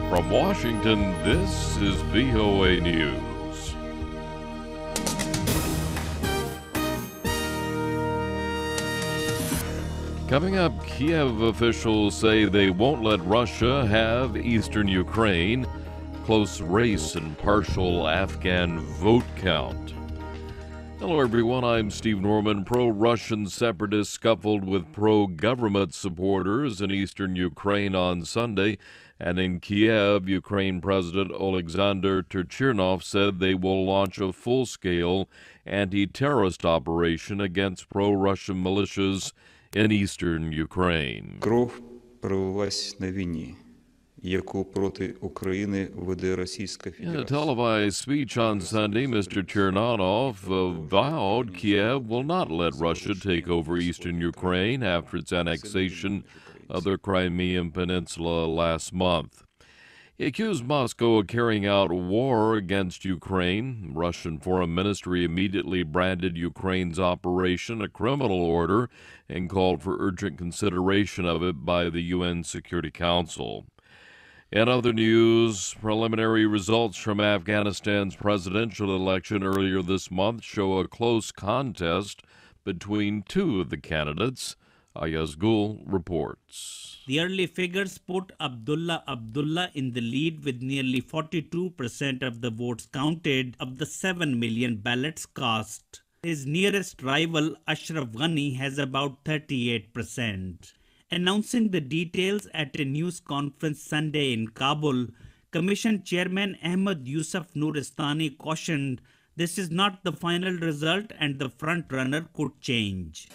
From Washington, this is VOA News. Coming up, Kiev officials say they won't let Russia have eastern Ukraine. Close race and partial Afghan vote count. Hello everyone, I'm Steve Norman. Pro-Russian separatists scuffled with pro-government supporters in eastern Ukraine on Sunday. And in Kiev, Ukraine President Oleksandr Turchynov said they will launch a full-scale anti-terrorist operation against pro-Russian militias in eastern Ukraine. Кров пролилась на війні, яку проти України веде Російська Федерація. In a televised speech on Sunday, Mr. Chernanov vowed Kiev will not let Russia take over eastern Ukraine after its annexation of the Crimean Peninsula last month. He accused Moscow of carrying out war against Ukraine. Russian Foreign Ministry immediately branded Ukraine's operation a criminal order and called for urgent consideration of it by the UN Security Council. In other news, preliminary results from Afghanistan's presidential election earlier this month show a close contest between two of the candidates. Ayaz Gul reports. The early figures put Abdullah Abdullah in the lead with nearly 42% of the votes counted of the 7 million ballots cast. His nearest rival, Ashraf Ghani, has about 38%. Announcing the details at a news conference Sunday in Kabul, Commission Chairman Ahmad Yusuf Nuristani cautioned this is not the final result and the front-runner could change.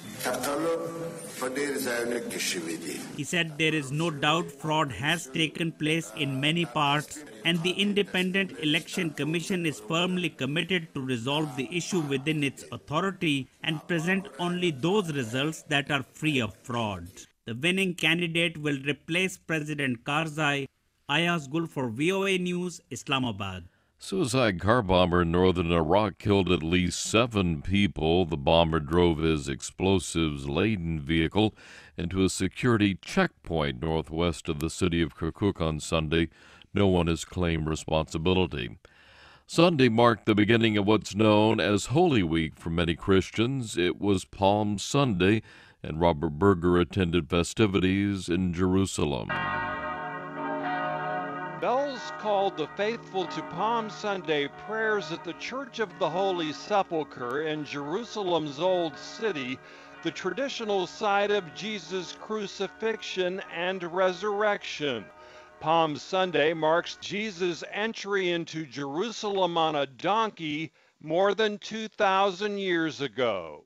He said there is no doubt fraud has taken place in many parts and the Independent Election Commission is firmly committed to resolve the issue within its authority and present only those results that are free of fraud. The winning candidate will replace President Karzai. Ayaz Gul for VOA News, Islamabad. Suicide car bomber in northern Iraq killed at least 7 people. The bomber drove his explosives-laden vehicle into a security checkpoint northwest of the city of Kirkuk on Sunday. No one has claimed responsibility. Sunday marked the beginning of what's known as Holy Week for many Christians. It was Palm Sunday, and Robert Berger attended festivities in Jerusalem. Bells called the faithful to Palm Sunday prayers at the Church of the Holy Sepulchre in Jerusalem's Old City, the traditional site of Jesus' crucifixion and resurrection. Palm Sunday marks Jesus' entry into Jerusalem on a donkey more than 2,000 years ago.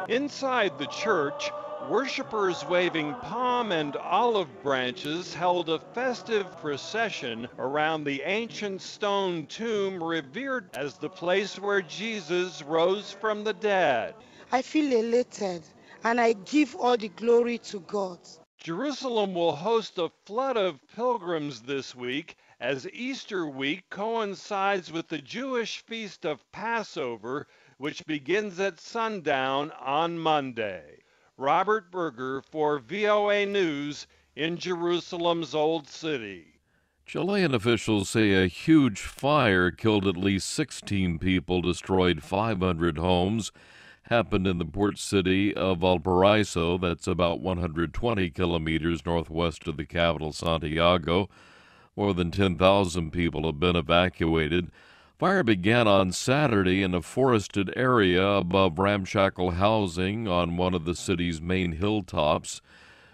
Inside the church, worshippers waving palm and olive branches held a festive procession around the ancient stone tomb revered as the place where Jesus rose from the dead. I feel elated and I give all the glory to God. Jerusalem will host a flood of pilgrims this week as Easter week coincides with the Jewish feast of Passover, which begins at sundown on Monday. Robert Berger for VOA News in Jerusalem's Old City. Chilean officials say a huge fire killed at least 16 people, destroyed 500 homes, happened in the port city of Valparaiso, that's about 120 kilometers northwest of the capital, Santiago. More than 10,000 people have been evacuated. Fire began on Saturday in a forested area above ramshackle housing on one of the city's main hilltops.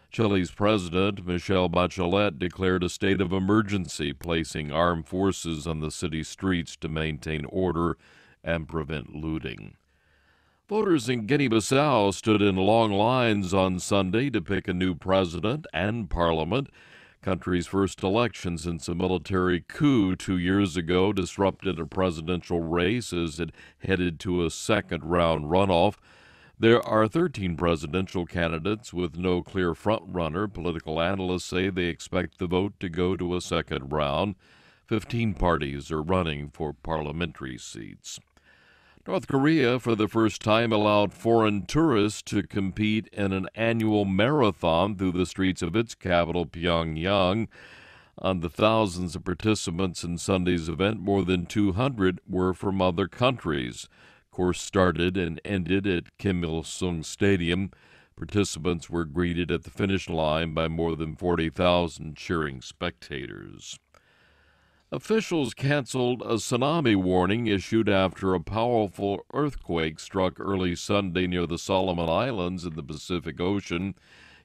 Chile's President, Michelle Bachelet, declared a state of emergency, placing armed forces on the city's streets to maintain order and prevent looting. Voters in Guinea-Bissau stood in long lines on Sunday to pick a new president and parliament. Country's first election since a military coup 2 years ago disrupted a presidential race as it headed to a second-round runoff. There are 13 presidential candidates with no clear front-runner. Political analysts say they expect the vote to go to a second round. 15 parties are running for parliamentary seats. North Korea, for the first time, allowed foreign tourists to compete in an annual marathon through the streets of its capital, Pyongyang. On the thousands of participants in Sunday's event, more than 200 were from other countries. Course started and ended at Kim Il-sung Stadium. Participants were greeted at the finish line by more than 40,000 cheering spectators. Officials canceled a tsunami warning issued after a powerful earthquake struck early Sunday near the Solomon Islands in the Pacific Ocean.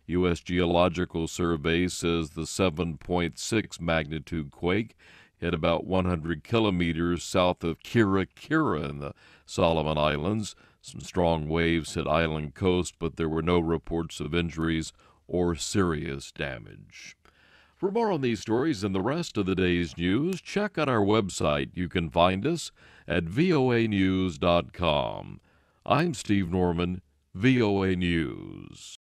U.S. Geological Survey says the 7.6 magnitude quake hit about 100 kilometers south of Kira Kira in the Solomon Islands. Some strong waves hit island coast, but there were no reports of injuries or serious damage. For more on these stories and the rest of the day's news, check out our website. You can find us at voanews.com. I'm Steve Norman, VOA News.